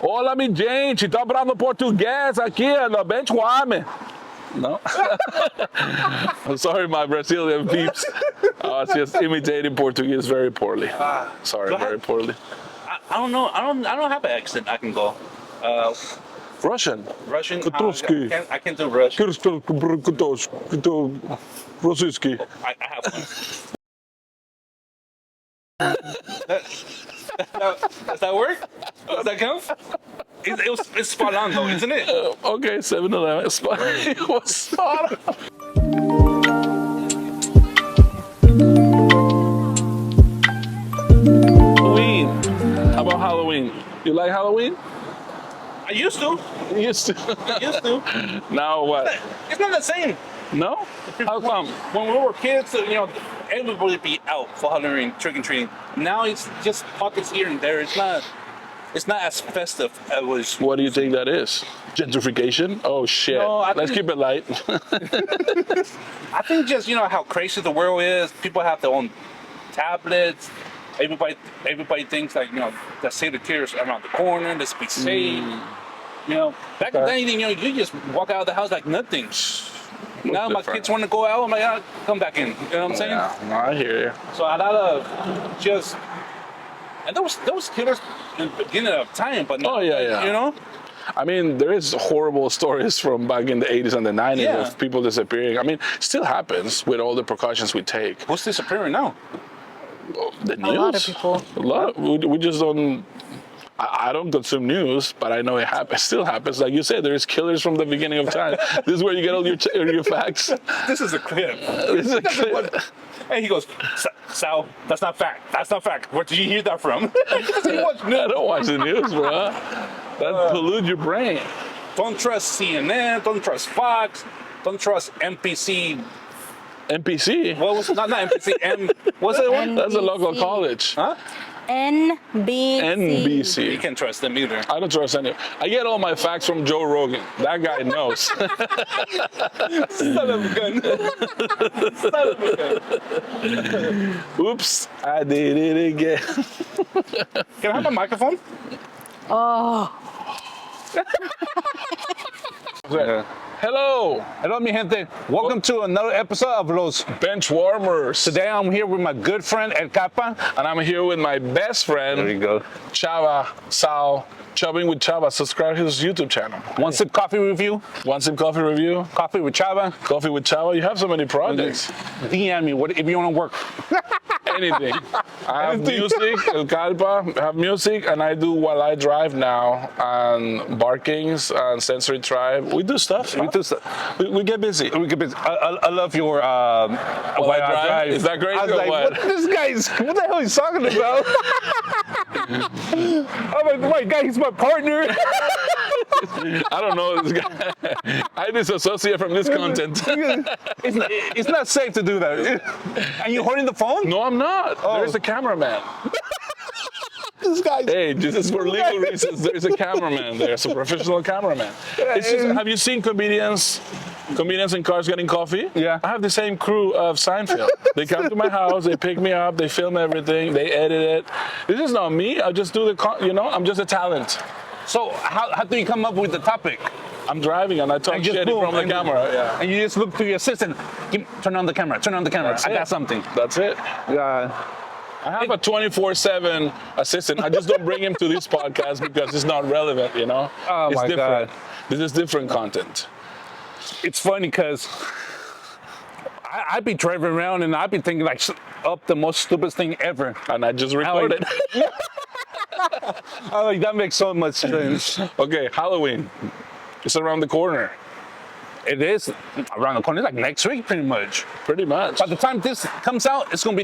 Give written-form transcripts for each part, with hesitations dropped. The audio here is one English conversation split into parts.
Olá, minha gente, tá falando português aqui no BenchWarmers. No? I'm sorry, my Brazilian peeps. I was just imitating Portuguese very poorly. Sorry, very poorly. I don't know. I don't have an accent. I can go. Russian. Russian. I can't do Russian. I have one. Does that work? Does that count? It's spot on though, isn't it? Okay, 7-Eleven. It was spot on. Halloween. How about Halloween? You like Halloween? I used to. You used to. I used to. Now what? It's not the same. No? How come? When we were kids, everybody would be out for Halloween, trick and treating. Now it's just pockets here and there. It's not as festive as it was. What do you think that is? Gentrification? Oh shit. No, Let's keep it light. I think just how crazy the world is. People have their own tablets. Everybody thinks like the Santa Claus around the corner. Let's be safe. Back then you just walk out of the house like nothing. Now my kids want to go out. I'm like, come back in. You know what I'm saying? Yeah, no, I hear you. So a lot of just, and those killers in the beginning of time, but now, I mean, there is horrible stories from back in the 80s and the 90s of people disappearing. I mean, still happens with all the precautions we take. Who's disappearing now? The news. A lot of people. A lot. We just don't. I don't consume news, but I know it happens. Still happens. Like you said, there's killers from the beginning of time. This is where you get all your facts. This is a clip. This is a clip. And he goes, Ciao, that's not fact. That's not fact. Where did you hear that from? I don't watch the news, bro. That pollutes your brain. Don't trust CNN. Don't trust Fox. Don't trust NPC. NPC? What was not NPC? What's that one? That's a local college. Huh? NBC. You can't trust them either. I don't trust any. I get all my facts from Joe Rogan. That guy knows. Son of a gun. Son of a gun. Oops, I did it again. Can I have a microphone? Oh. Hello, mi gente. Welcome to another episode of Los BenchWarmers. Today I'm here with my good friend Kallpa. And I'm here with my best friend. There you go. Ciao. Chubbing with Chava. Subscribe to his YouTube channel. One Sip Coffee Review. One Sip Coffee Review. Coffee with Chava. Coffee with Chava. You have so many projects. DM me if you want to work. Anything. I have music. Kallpa have music, and I do while I drive now, and Barkings and Sensory Tribe. We do stuff. We do stuff. We get busy. I love your while I drive. Is that crazy? I was like, what the hell is he talking about? I'm like, my guy, he's my partner. I don't know this guy. I disassociate from this content. It's not safe to do that. Are you holding the phone? No, I'm not. Oh. There's a cameraman. This guy's... Hey, this is for legal reasons. There's a cameraman. There's a professional cameraman. It's just, have you seen comedians in cars getting coffee? Yeah. I have the same crew of Seinfeld. They come to my house, they pick me up, they film everything, they edit it. This is not me. I just do I'm just a talent. So how do you come up with the topic? I'm driving and I talk shit from the camera. Yeah. And you just look to your assistant. Turn on the camera. That's I got something. That's it. Yeah. I have a 24/7 assistant. I just don't bring him to this podcast because it's not relevant, Oh it's my different. God. This is different content. It's funny because I'd be driving around and I'd be thinking like up the most stupidest thing ever. And I just recorded. I'm like, that makes so much sense. Okay, Halloween. It's around the corner. It is around the corner. It's like next week, pretty much. Pretty much. By the time this comes out, it's gonna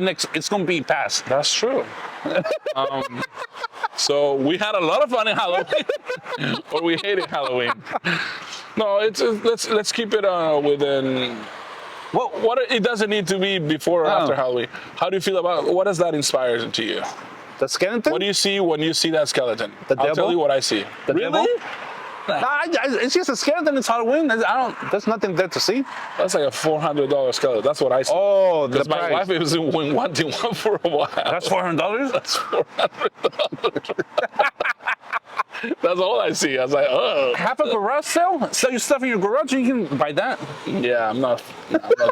be past. That's true. So we had a lot of fun in Halloween, or we hated Halloween. No, let's keep it within. What it doesn't need to be before or after Halloween. How do you feel about what does that inspire to you? The skeleton? What do you see when you see that skeleton? The I'll devil? tell you what I see. The Really? devil? Nah, it's just a skeleton. It's Halloween. There's nothing there to see. That's like a $400 skeleton. That's what I see. Oh, the Because my price. wife was wanting one for a while. That's $400. That's $400. That's all I see. I was like, oh. Have a garage sale? Sell your stuff in your garage and you can buy that? Yeah, I'm not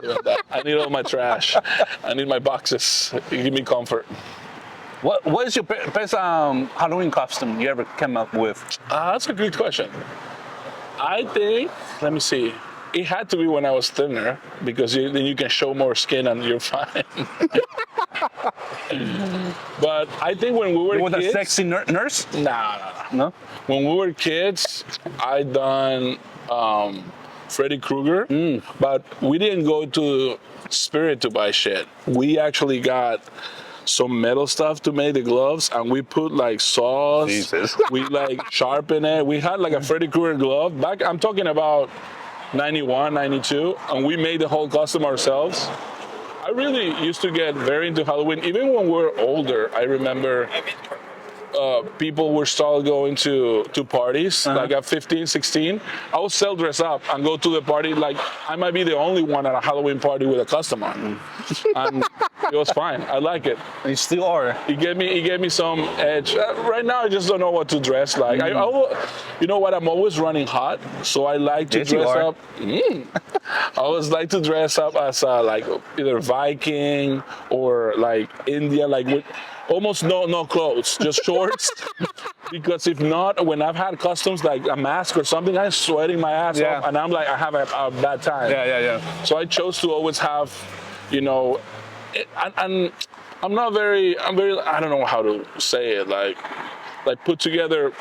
doing that. I need all my trash. I need my boxes. Give me comfort. What is your best Halloween costume you ever came up with? That's a good question. I think, let me see. It had to be when I was thinner because then you can show more skin and you're fine. But I think when we were You were kids, a sexy nurse? Nah. No? When we were kids, I done Freddy Krueger, but we didn't go to Spirit to buy shit. We actually got some metal stuff to make the gloves, and we put like saws. Jesus. We like sharpen it. We had like a Freddy Krueger glove back. I'm talking about 91, 92, and we made the whole costume ourselves. I really used to get very into Halloween. Even when we were older, I remember people were still going to parties, like at 15, 16. I would still dress up and go to the party. Like, I might be the only one at a Halloween party with a costume on. And it was fine. I like it. And you still are. It gave me some edge. Right now, I just don't know what to dress like. You know what? I'm always running hot, so I like to dress up. I always like to dress up as like either Viking or like Indian, like with almost no clothes, just shorts. Because if not, when I've had costumes like a mask or something, I'm sweating my ass off, and I'm like, I have a bad time. Yeah. So I chose to always have, and I'm very, I don't know how to say it, like put together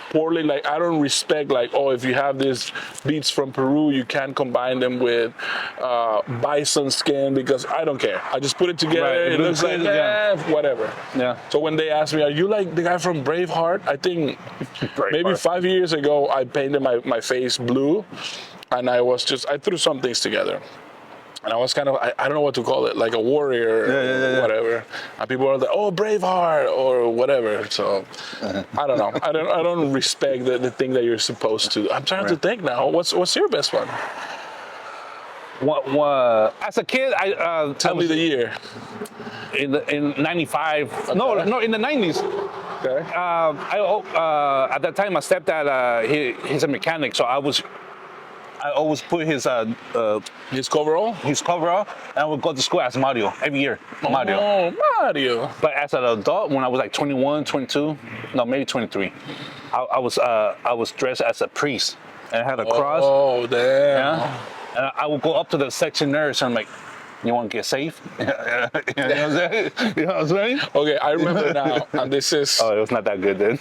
poorly. Like, I don't respect, like, oh, if you have these beads from Peru, you can't combine them with bison skin, because I don't care. I just put it together. Right. It looks like, whatever. Yeah. So when they ask me, are you like the guy from Braveheart? I think maybe 5 years ago, I painted my face blue, and I threw some things together. And I was kind of, I don't know what to call it, like a warrior, or whatever. And people are like, oh, Braveheart, or whatever. So, I don't know. I don't respect the thing that you're supposed to. I'm trying to think now. What's your best one? What as a kid, Tell me the year. In 95. Okay. No, in the 90s. Okay. At that time, my stepdad, he's a mechanic, so I always put his coverall? His coverall, and I would go to school as Mario every year. Mario. Oh, Mario. But as an adult, when I was like 21, 22, no, maybe 23, I was dressed as a priest, and I had a cross. Oh, damn. Yeah. And I would go up to the section nurse and I'm like, you want to get safe? You know what I'm saying? Okay, I remember now, and this is... Oh, it was not that good then.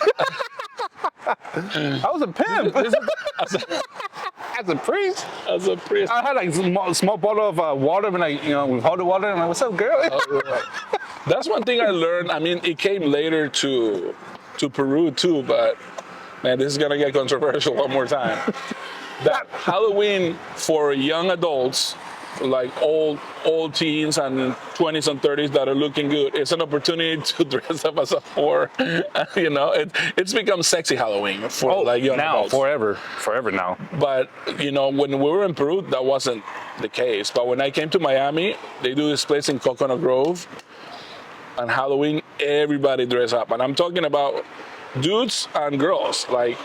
I was a pimp. As a priest. As a priest. I had like a small bottle of water, and with holy water, and I'm like, what's up, girl? That's one thing I learned. I mean, it came later to Peru too, but man, this is gonna get controversial one more time. That Halloween for young adults, like old teens and 20s and 30s that are looking good, it's an opportunity to dress up as a whore. It's become sexy Halloween for like young adults. Forever now. But when we were in Peru, that wasn't the case. But when I came to Miami, they do this place in Coconut Grove, and Halloween everybody dress up, and I'm talking about dudes and girls, like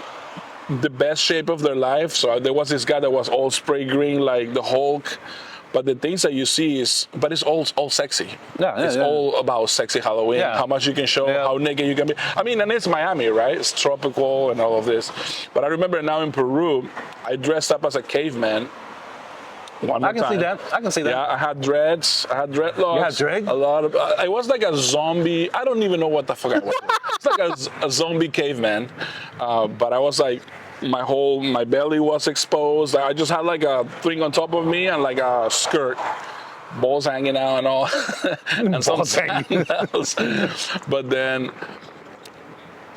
the best shape of their life. So there was this guy that was all spray green like the Hulk. But the things that you see it's all sexy. It's all about sexy Halloween. How much you can show, how naked you can be. I mean, and it's Miami, right? It's tropical and all of this. But I remember now in Peru, I dressed up as a caveman. I can see that. Yeah, I had dreads. I had dreadlocks. You had dread? A lot of. I was like a zombie. I don't even know what the fuck I was. It's like a zombie caveman. But I was like, my belly was exposed. I just had like a thing on top of me and like a skirt, balls hanging out and all, and some sandals. But then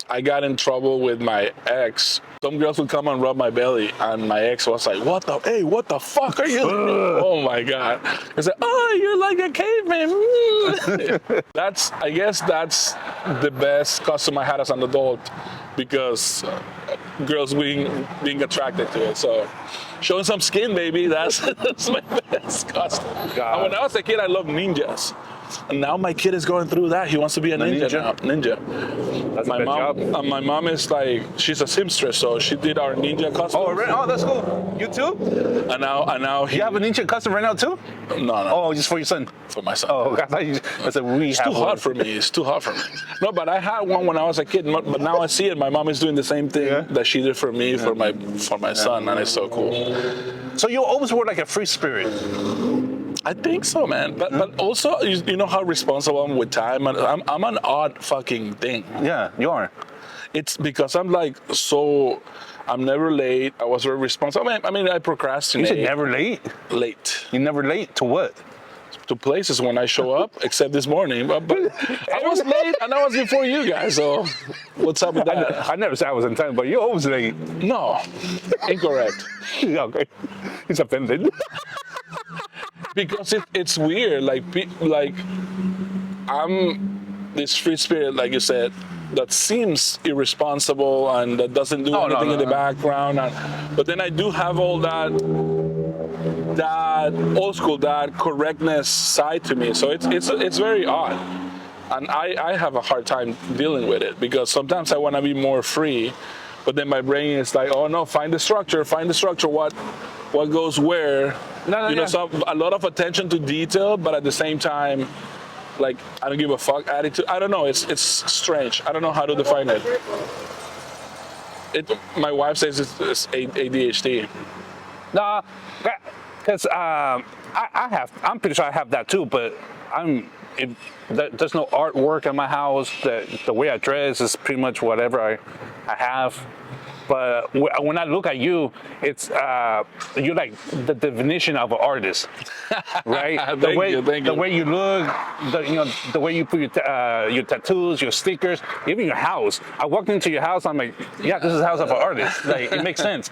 I got in trouble with my ex. Some girls would come and rub my belly, and my ex was like, what the fuck are you doing? Oh my God. I said, oh, you're like a caveman. I guess that's the best costume I had as an adult, because girls being attracted to it. So showing some skin, baby, that's my best costume. And when I was a kid, I loved ninjas. And now my kid is going through that. He wants to be a ninja now. Ninja. That's My a good mom, job. my mom is like, she's a seamstress, so she did our ninja custom. Oh, really? Oh, that's cool. You too? And now he, You have a ninja custom right now too? no, Oh, just for your son. for my son. Oh, I thought you. I said we It's have too hot one. for me. It's too hot for me. No, but I had one when I was a kid. But now I see it. My mom is doing the same thing that she did for me for my son, and it's so cool. So you always were like a free spirit. I think so, man. But also, you know how responsible I'm with time. And I'm an odd fucking thing. Yeah, you are. It's because I'm like so. I'm never late. I was very responsible. I mean, I You procrastinate. said never late. Late You never late to what? to places when I show up, except this morning. But I was late and I was before you guys. So what's up with that? I never said I was on time, but you're always late. No, incorrect. Okay, he's offended. Because it's weird. Like I'm this free spirit, like you said, that seems irresponsible and that doesn't do anything in the background. But then I do have all that old school, that correctness side to me. So it's very odd, and I have a hard time dealing with it because sometimes I want to be more free, but then my brain is like, oh no, find the structure, what goes where. So a lot of attention to detail, but at the same time, like I don't give a fuck attitude. I don't know. It's strange. I don't know how to define it. My wife says it's ADHD. Nah, because I'm pretty sure I have that too. But there's no artwork in my house. The way I dress is pretty much whatever I have. But when I look at you, it's you're like the definition of an artist, right? Thank you. The way you look, the way you put your tattoos, your stickers, even your house. I walked into your house, I'm like, yeah, this is the house of an artist. Like it makes sense.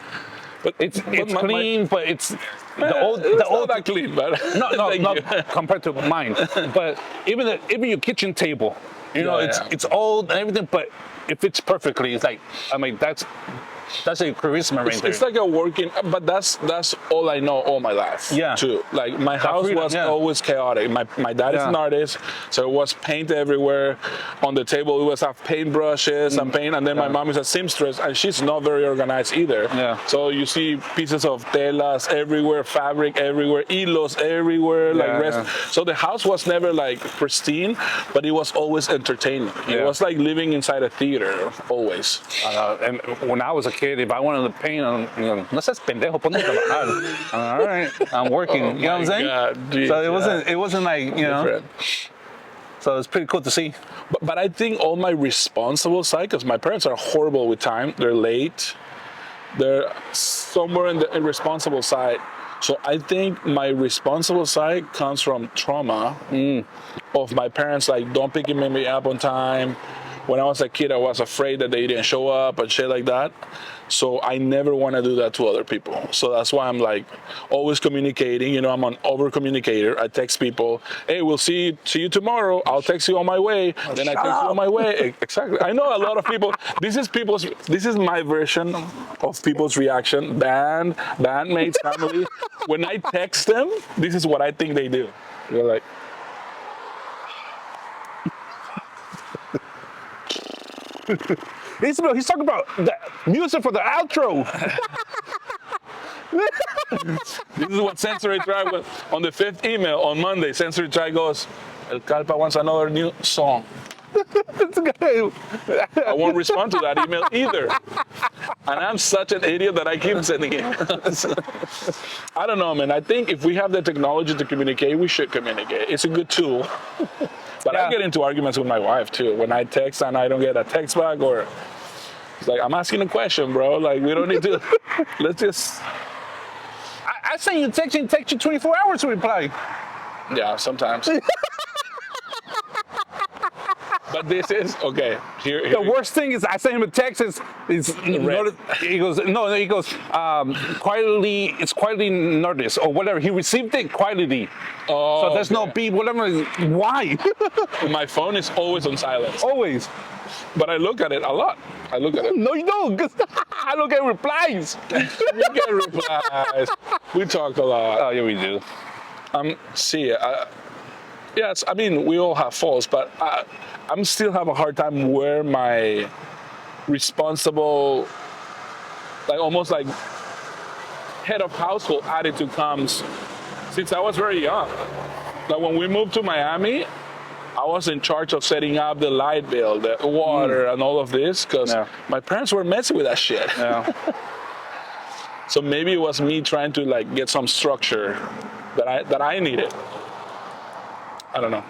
But it's clean, but it's the old not clean, but no, compared to mine. But even your kitchen table, it's old and everything, but it fits perfectly. It's like, I mean, that's a charisma right there. It's like a working, but that's all I know all my life. Yeah. Too. Like my house was always chaotic. My dad is an artist, so it was paint everywhere. On the table, it was have paint brushes and paint, and then my mom is a seamstress, and she's not very organized either. Yeah. So you see pieces of telas everywhere, fabric everywhere, hilos everywhere, So the house was never like pristine, but it was always entertaining. It was like living inside a theater, always. And when I was a kid, if I wanted to paint, no seas pendejo, ponte a trabajar. All right, I'm working. You know what I'm saying? God, geez, so it wasn't like Different. So it's pretty cool to see. But I think all my responsible side, because my parents are horrible with time. They're late. They're somewhere in the irresponsible side. So I think my responsible side comes from trauma of my parents, like don't pick me up on time. When I was a kid, I was afraid that they didn't show up and shit like that. So I never want to do that to other people. So that's why I'm like always communicating. I'm an over communicator. I text people, hey, we'll see you tomorrow. I'll text you on my way. Then I text you on my way. Exactly. I know a lot of people. This is my version of people's reaction. Bandmates, family. When I text them, this is what I think they do. They're like, He's talking about the music for the outro. this is what Sensory Tribe was on the 5th email on Monday. Sensory Tribe goes, El Kallpa wants another new song. I won't respond to that email either. And I'm such an idiot that I keep sending it. I don't know, man. I think if we have the technology to communicate, we should communicate. It's a good tool. But I get into arguments with my wife too. When I text and I don't get a text back, or it's like, I'm asking a question, bro. Like, we don't need to, let's just. I send you a text and it takes you 24 hours to reply. Yeah, sometimes. But this is okay. Here the worst thing is I sent him a text. He goes quietly. It's quietly noticed or whatever. He received it quietly. Oh, so there's no beep. Whatever. Why? My phone is always on silence. Always. But I look at it a lot. I look at it. No, you don't. 'Cause I don't get replies. We get replies. We talk a lot. Oh, yeah, we do. Yes, I mean, we all have faults, but I'm still have a hard time where my responsible, like almost like head of household attitude comes since I was very young. Like when we moved to Miami, I was in charge of setting up the light bill, the water, and all of this because my parents were messing with that shit. Yeah. So maybe it was me trying to like get some structure that I needed. I don't know.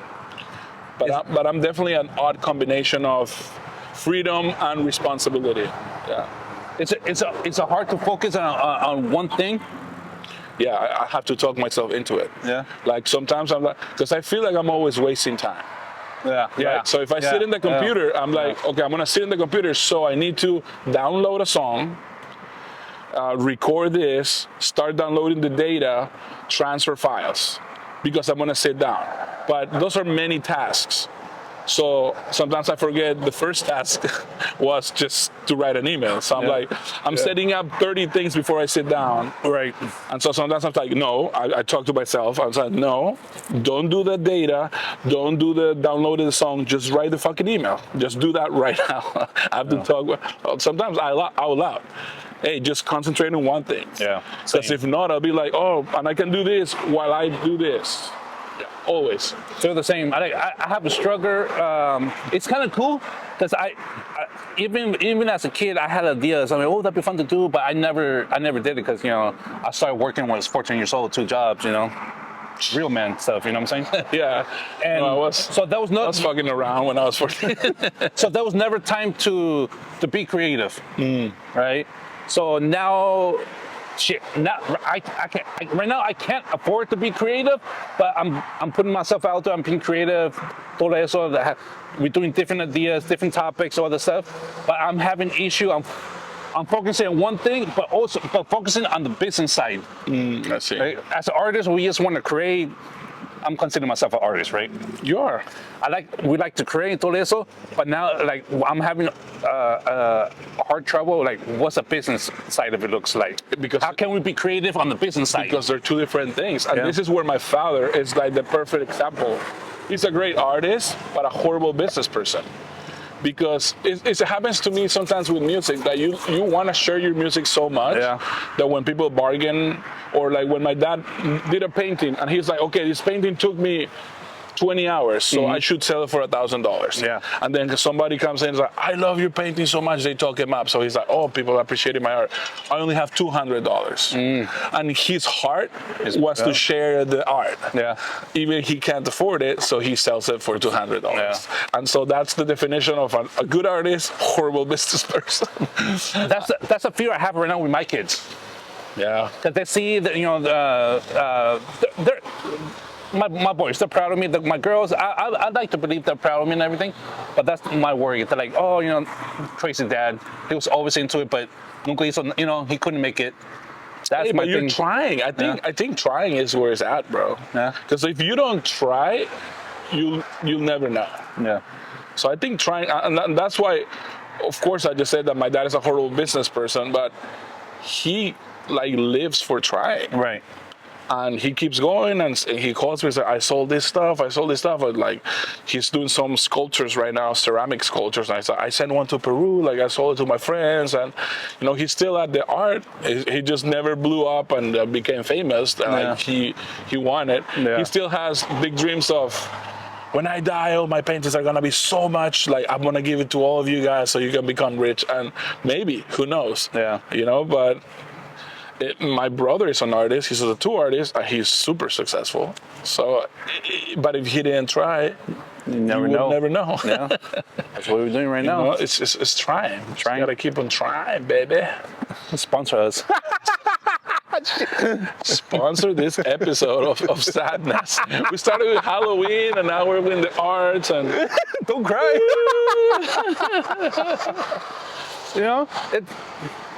But I'm definitely an odd combination of freedom and responsibility. Yeah. It's a hard to focus on one thing. Yeah, I have to talk myself into it. Yeah. Like sometimes I'm like, because I feel like I'm always wasting time. Yeah. Right? So if I sit in the computer, I'm like, okay, I'm gonna sit in the computer, so I need to download a song, record this, start downloading the data, transfer files, because I'm gonna sit down. But those are many tasks. So sometimes I forget the first task was just to write an email. So I'm like, I'm setting up 30 things before I sit down. Right. And so sometimes I'm like, no, I talk to myself. I was like, no, don't do the data. Don't do the downloading the song. Just write the fucking email. Just do that right now. I have to talk. Sometimes out loud. Hey, just concentrate on one thing. Yeah. Because if not, I'll be like, oh, and I can do this while I do this. Always. Feel the same. I have a struggle. It's kind of cool because I even as a kid I had ideas. I mean, oh, that'd be fun to do, but I never did it because I started working when I was 14 years old, 2 jobs. Real man stuff. You know what I'm saying? Yeah. And so that was not. I was fucking around when I was 14. So there was never time to be creative, right? So now. Shit. Now I can't. Right now I can't afford to be creative, but I'm putting myself out there. I'm being creative. Todo eso. We're doing different ideas, different topics, all this stuff. But I'm having issue. I'm focusing on one thing, but focusing on the business side. I see. Right? As an artist, we just want to create. I'm considering myself an artist, right? You are. We like to create todo eso, but now like I'm having hard trouble. Like, what's the business side of it looks like? Because how can we be creative on the business side? Because they're two different things, and this is where my father is like the perfect example. He's a great artist, but a horrible business person. Because it happens to me sometimes with music that you want to share your music so much that when people bargain, or like when my dad did a painting and he's like, okay, this painting took me 20 hours, so I should sell it for $1,000. Yeah. And then somebody comes in and is like, I love your painting so much, they talk him up. So he's like, oh, people appreciated my art. I only have $200. And his heart was to share the art. Yeah. Even he can't afford it, so he sells it for $200. Yeah. And so that's the definition of a good artist, horrible business person. That's a fear I have right now with my kids. Yeah. Because they see that, they're my boys, they're proud of me. My girls, I'd like to believe they're proud of me and everything, but that's my worry. They're like, oh, Tracy's dad, he was always into it, but nunca hizo, he couldn't make it. That's my thing. You're trying. I think trying is where it's at, bro. Yeah. Because if you don't try, you'll never know. Yeah. So I think trying, and that's why, of course, I just said that my dad is a horrible business person, but he like lives for trying. Right. And he keeps going, and he calls me and says, I sold this stuff. And like, he's doing some sculptures right now, ceramic sculptures. And I sent one to Peru, like I sold it to my friends. And, he's still at the art. He just never blew up and became famous. Like he wanted. Yeah. He still has big dreams of, when I die, all my paintings are gonna be so much, like I'm gonna give it to all of you guys so you can become rich. And maybe, who knows? Yeah. But my brother is an artist. He's a tattoo artist. He's super successful. So, but if he didn't try, you would never know. Yeah. That's what we're doing right now. It's trying. You gotta keep on trying, baby. Sponsor us. Sponsor this episode of sadness. We started with Halloween, and now we're in the arts. And don't cry.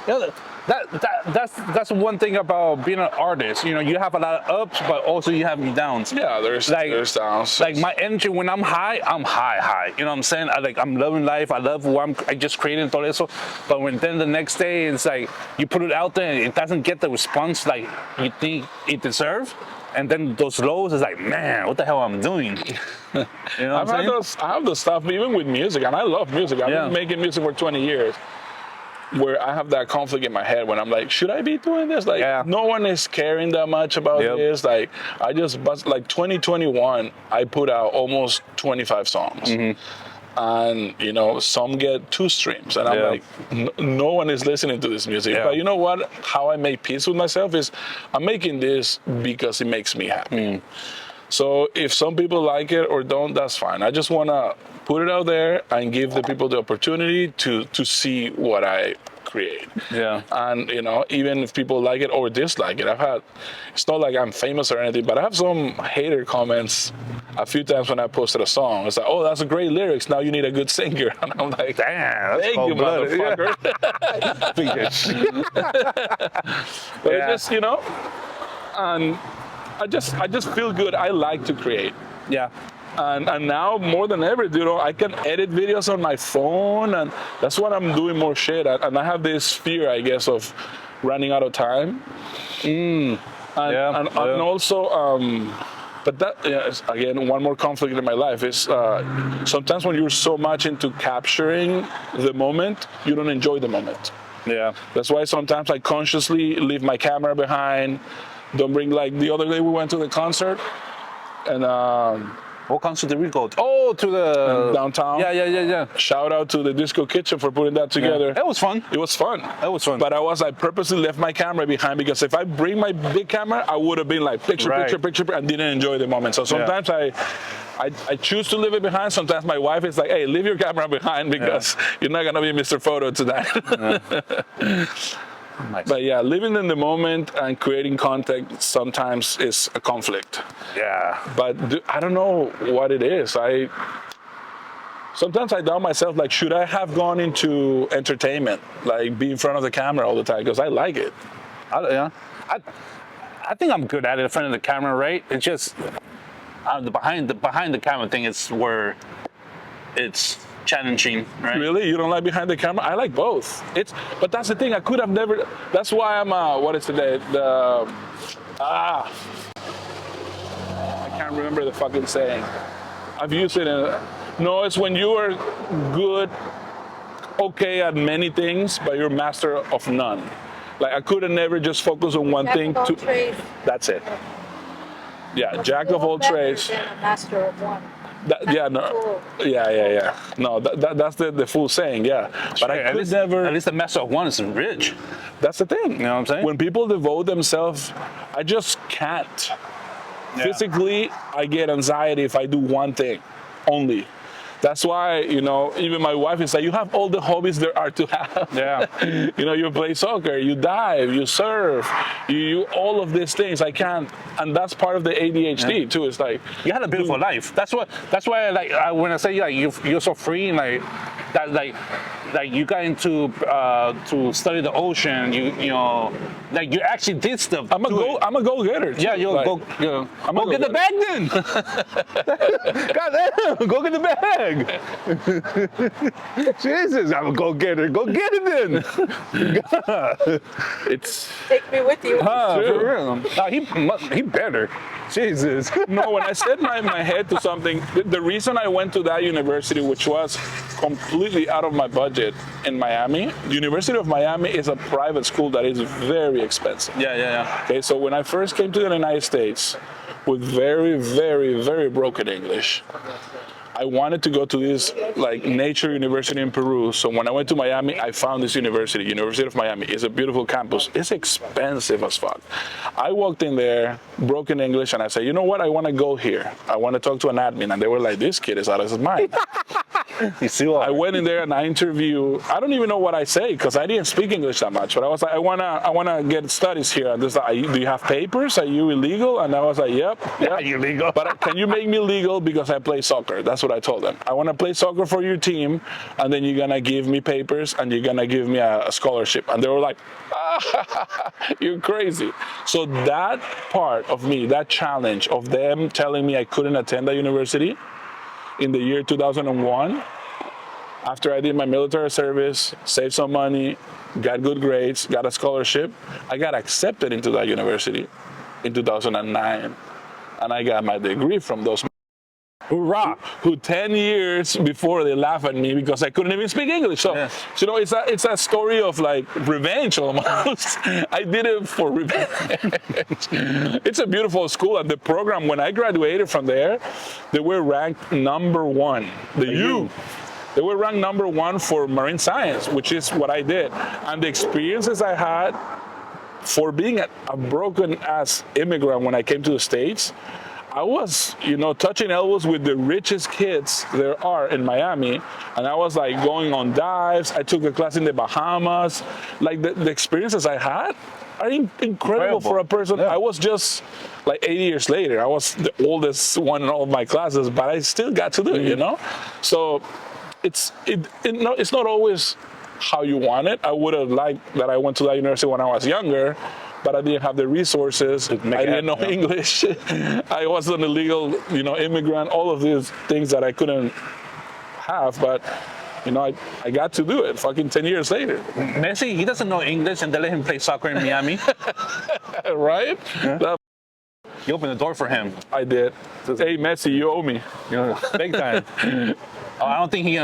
You know, that's one thing about being an artist. You know, you have a lot of ups, but also you have downs. Yeah, there's downs. Like my energy when I'm high. You know what I'm saying? I'm loving life. I love what I just created todo eso. But when then the next day it's like you put it out there and it doesn't get the response like you think it deserves. And then those lows is like, man, what the hell I'm doing? You know what I'm saying? I have those stuff even with music, and I love music. I've been making music for 20 years. Where I have that conflict in my head when I'm like, should I be doing this? Like, no one is caring that much about this. Like, I just bust, like 2021, I put out almost 25 songs. And, you know, some get 2 streams. And I'm like, no one is listening to this music. But you know what? How I make peace with myself is I'm making this because it makes me happy. So if some people like it or don't, that's fine. I just want to put it out there and give the people the opportunity to see what I create. Yeah. And, you know, even if people like it or dislike it, it's not like I'm famous or anything, but I have some hater comments a few times when I posted a song. It's like, oh, that's a great lyrics. Now you need a good singer. And I'm like, damn, thank you, motherfucker. But it's just, you know, and I just feel good. I like to create. Yeah. And now more than ever, you know, I can edit videos on my phone, and that's what I'm doing more shit. And I have this fear, I guess, of running out of time. And also, but that is, again, one more conflict in my life is sometimes when you're so much into capturing the moment, you don't enjoy the moment. Yeah. That's why sometimes I consciously leave my camera behind. Don't bring, like the other day we went to the concert, and what concert did we go to? Oh, to the downtown. Yeah. Shout out to the Disco Kitchen for putting that together. It was fun. It was fun. It was fun. But I purposely left my camera behind because if I bring my big camera, I would have been like picture, and didn't enjoy the moment. So sometimes I choose to leave it behind. Sometimes my wife is like, hey, leave your camera behind because you're not going to be Mr. Photo tonight. But yeah, living in the moment and creating content sometimes is a conflict. Yeah. But I don't know what it is. Sometimes I doubt myself, like, should I have gone into entertainment, like be in front of the camera all the time? Because I like it. I think I'm good at it in front of the camera, right? It's just the behind the camera thing is where it's challenging, right? Really? You don't like behind the camera? I like both. But that's the thing. I could have never. That's why I'm. What is today? I can't remember the fucking saying. I've used it. No, it's when you are good, okay at many things, but you're master of none. Like I could have never just focused on one thing. That's it. Yeah, jack of all trades. Master of one. No, that's the full saying, yeah. But I could never. At least the master of one is rich. That's the thing. You know what I'm saying? When people devote themselves, I just can't. Yeah. Physically, I get anxiety if I do one thing only. That's why, you know, even my wife is like, you have all the hobbies there are to have. Yeah. You know, you play soccer, you dive, you surf, you all of these things. I can't, and that's part of the ADHD too. It's like you had a beautiful life. That's why when I say like you're so free and like that like you got into to study the ocean. You know, like you actually did stuff. I'm a go-getter. Yeah, go get the bag then. Goddamn, go get the bag. Jesus, I'm a go-getter. Go get it then. Take me with you. For real. No, he better. Jesus. No, when I set my head to something, the reason I went to that university, which was completely out of my budget in Miami, the University of Miami is a private school that is very expensive. Yeah. Okay, so when I first came to the United States with very, very, very broken English, I wanted to go to this like nature university in Peru. So when I went to Miami, I found this university, University of Miami. It's a beautiful campus. It's expensive as fuck. I walked in there, broken English, and I said, you know what? I want to go here. I want to talk to an admin. And they were like, this kid is out of his mind. You still I are. went in there and I interview. I don't even know what I say because I didn't speak English that much. But I was like, I wanna get studies here. And this, do you have papers? Are you illegal? And I was like, yep. Are you legal? But can you make me legal because I play soccer? That's what I told them. I want to play soccer for your team, and then you're gonna give me papers and you're gonna give me a scholarship. And they were like, you're crazy. So that part of me, that challenge of them telling me I couldn't attend the university in the year 2001, after I did my military service, saved some money, got good grades, got a scholarship, I got accepted into that university in 2009. And I got my degree from those Hoorah! who 10 years before they laugh at me because I couldn't even speak English. So, Yeah. you know, it's a story of like revenge almost. I did it for revenge. It's a beautiful school, and the program, when I graduated from there, they were ranked number one. The U. They were ranked number one for marine science, which is what I did. And the experiences I had for being a broken ass immigrant when I came to the States, I was, you know, touching elbows with the richest kids there are in Miami. And I was like going on dives. I took a class in the Bahamas. Like the experiences I had are incredible for a person. Yeah. I was just like 80 years later. I was the oldest one in all of my classes, but I still got to do it, you know? So it's not always how you want it. I would have liked that I went to that university when I was younger, but I didn't have the resources. I didn't know English. I was an illegal, you know, immigrant. All of these things that I couldn't have, but you know, I got to do it. Fucking 10 years later, Messi, he doesn't know English, and they let him play soccer in Miami. right? Yeah. You opened the door for him. I did. Hey, Messi, you owe me. You know, big time. Oh, I don't think he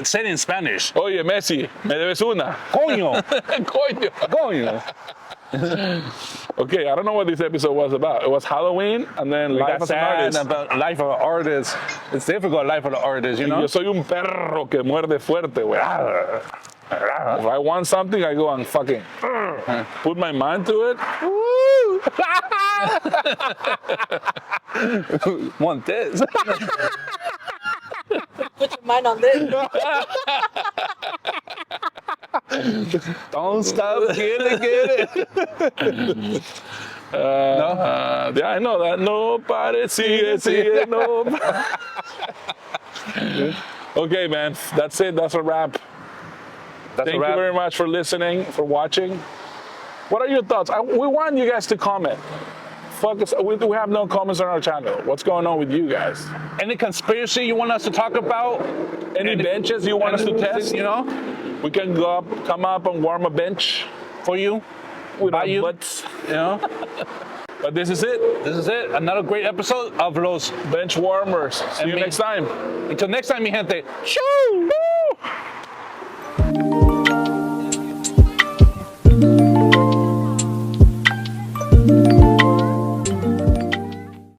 said it in Spanish. Oye, Messi, me debes una. Coño. Coño. Coño. Okay, I don't know what this episode was about. It was Halloween and then We life got as an sad artist. about life of an artist. It's difficult, life of the artist, you know? Yo soy un perro que muerde fuerte, güey. If I want something, I go and fucking put my mind to it. Want this? Put your mind on this. Don't stop, get it. Yeah, I know that. Nobody sigue, nobody. Okay, man. That's it. That's a wrap. Thank you very much for listening, for watching. What are your thoughts? We want you guys to comment. Fuck us. We have no comments on our channel. What's going on with you guys? Any conspiracy you want us to talk about? Any benches you want us to test? You know, We can come up and warm a bench for you, with by our you. butts. You know, But this is it. this is it. Another great episode of Los BenchWarmers. See you me. next time. Until next time, mi gente. Ciao.